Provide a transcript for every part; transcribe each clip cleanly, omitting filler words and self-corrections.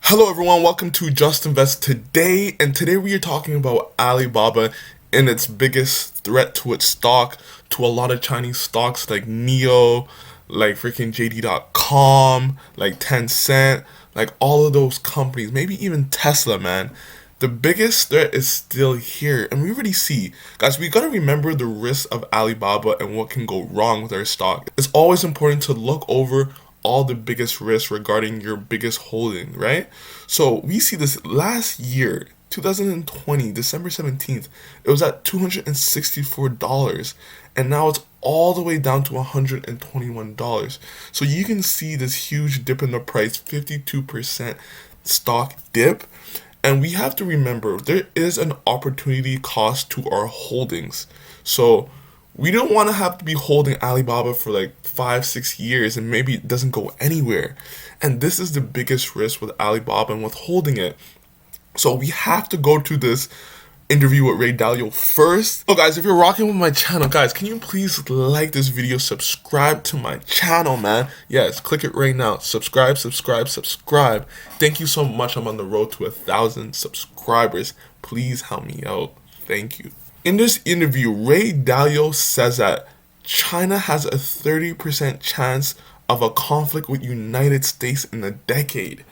Hello everyone, welcome to Just Invest Today, and today we are talking about Alibaba and its biggest threat to its stock, to a lot of Chinese stocks like NEO, like freaking JD.com, like Tencent, like all of those companies, maybe even Tesla, man. The biggest threat is still here, and we already see, guys, we gotta remember the risks of Alibaba and what can go wrong with our stock. It's always important to look over all the biggest risks regarding your biggest holding, right? So we see this last year, 2020, December 17th, it was at $264, and now it's all the way down to $121. So you can see this huge dip in the price, 52% stock dip. And we have to remember there is an opportunity cost to our holdings. So we don't want to have to be holding Alibaba for like 5, 6 years and maybe it doesn't go anywhere. And this is the biggest risk with Alibaba and with holding it. So we have to go to this interview with Ray Dalio first. So guys, if you're rocking with my channel, guys, can you please like this video, subscribe to my channel, man. Yes, click it right now. Subscribe. Thank you so much. I'm on the road to 1,000 subscribers. Please help me out. Thank you. In this interview, Ray Dalio says that China has a 30% chance of a conflict with United States in a decade.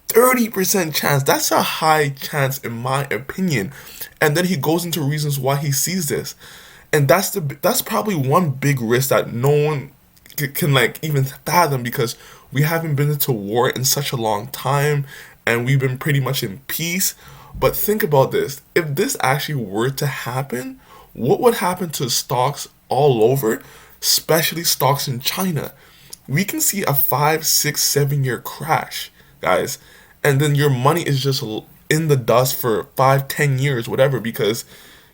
30% chance. That's a high chance in my opinion. And then he goes into reasons why he sees this. And that's probably one big risk that no one can like even fathom, because we haven't been into war in such a long time and we've been pretty much in peace. But think about this. If this actually were to happen, what would happen to stocks all over, especially stocks in China? We can see a 5, 6, 7 year crash, guys. And then your money is just in the dust for 5, 10 years, whatever, because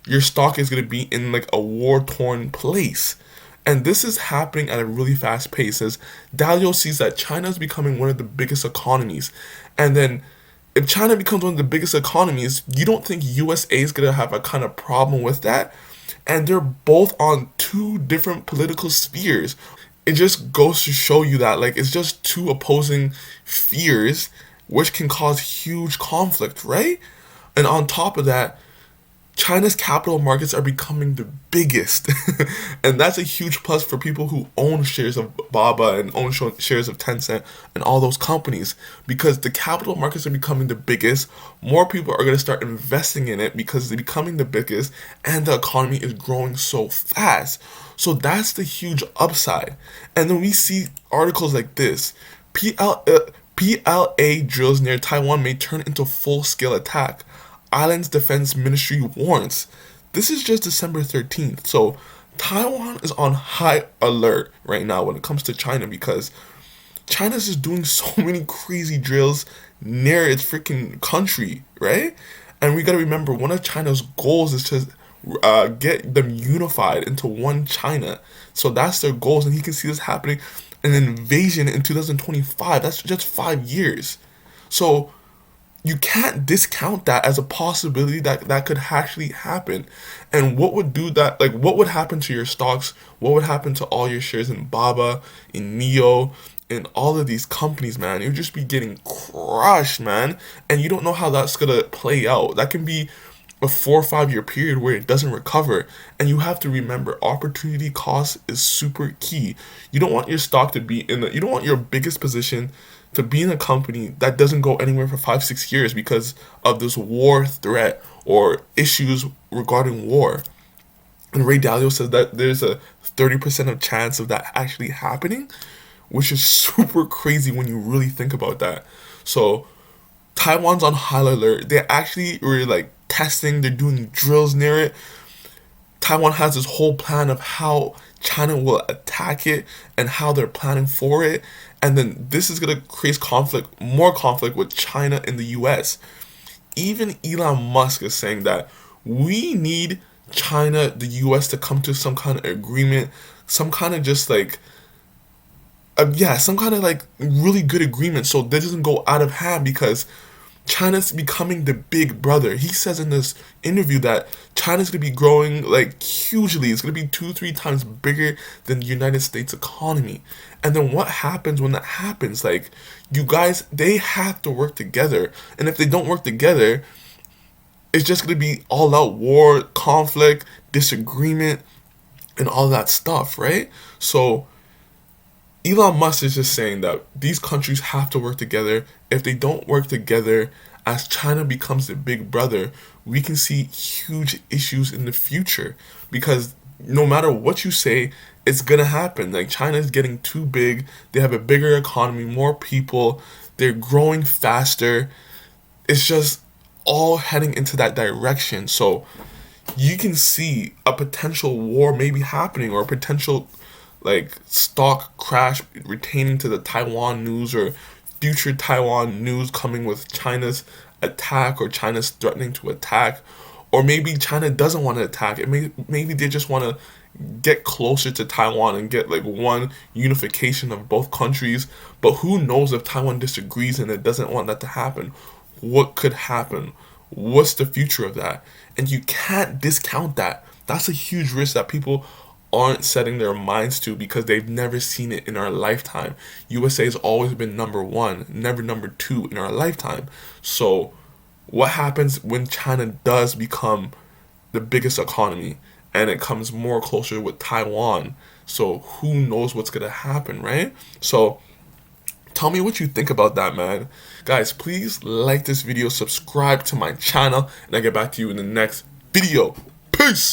your stock is going to be in like a war-torn place. And this is happening at a really fast pace, as Dalio sees that China is becoming one of the biggest economies. And then if China becomes one of the biggest economies, you don't think USA is going to have a kind of problem with that? And they're both on two different political spheres. It just goes to show you that like it's just two opposing fears which can cause huge conflict, right? And on top of that, China's capital markets are becoming the biggest. And that's a huge plus for people who own shares of Baba and own shares of Tencent and all those companies, because the capital markets are becoming the biggest. More people are going to start investing in it because they're becoming the biggest and the economy is growing so fast. So that's the huge upside. And then we see articles like this. PLA drills near Taiwan may turn into full-scale attack. Island's Defense Ministry warns. This is just December 13th. So Taiwan is on high alert right now when it comes to China, because China's just doing so many crazy drills near its freaking country, right? And we gotta remember, one of China's goals is to get them unified into one China. So that's their goals, and you can see this happening. An invasion in 2025. That's just 5 years. So you can't discount that as a possibility that could actually happen. And what would do that? Like, what would happen to your stocks? What would happen to all your shares in Baba, in NEO, in all of these companies, man? You'd just be getting crushed, man. And you don't know how that's gonna play out. That can be a 4 or 5 year period where it doesn't recover. And you have to remember, opportunity cost is super key. You don't want your stock to be you don't want your biggest position to be in a company that doesn't go anywhere for 5, 6 years because of this war threat or issues regarding war. And Ray Dalio says that there's a 30% of chance of that actually happening, which is super crazy when you really think about that. So Taiwan's on high alert. They actually were like testing, they're doing drills near it. Taiwan has this whole plan of how China will attack it and how they're planning for it. And then this is going to create conflict, more conflict with China and the US. Even Elon Musk is saying that we need China, the US to come to some kind of agreement, some kind of just like, some kind of like really good agreement so this doesn't go out of hand, because China's becoming the big brother. He says in this interview that China's gonna be growing like hugely. It's gonna be 2, 3 times bigger than the United States economy. And then what happens when that happens? Like, you guys, they have to work together. And if they don't work together, it's just gonna be all out war, conflict, disagreement, and all that stuff, right? So Elon Musk is just saying that these countries have to work together. If they don't work together, as China becomes the big brother, we can see huge issues in the future. Because no matter what you say, it's gonna happen. Like, China is getting too big. They have a bigger economy, more people. They're growing faster. It's just all heading into that direction. So you can see a potential war maybe happening, or a potential like stock crash retaining to the Taiwan news, or future Taiwan news coming with China's attack, or China's threatening to attack, or maybe China doesn't want to attack. Maybe they just want to get closer to Taiwan and get like one unification of both countries. But who knows, if Taiwan disagrees and it doesn't want that to happen, what could happen? What's the future of that? And you can't discount that. That's a huge risk that people aren't setting their minds to, because they've never seen it in our lifetime. USA has always been number one, never number two in our lifetime. So what happens when China does become the biggest economy and it comes more closer with Taiwan? So who knows what's gonna happen, right? So tell me what you think about that, man. Guys, please like this video, subscribe to my channel, and I'll get back to you in the next video. Peace!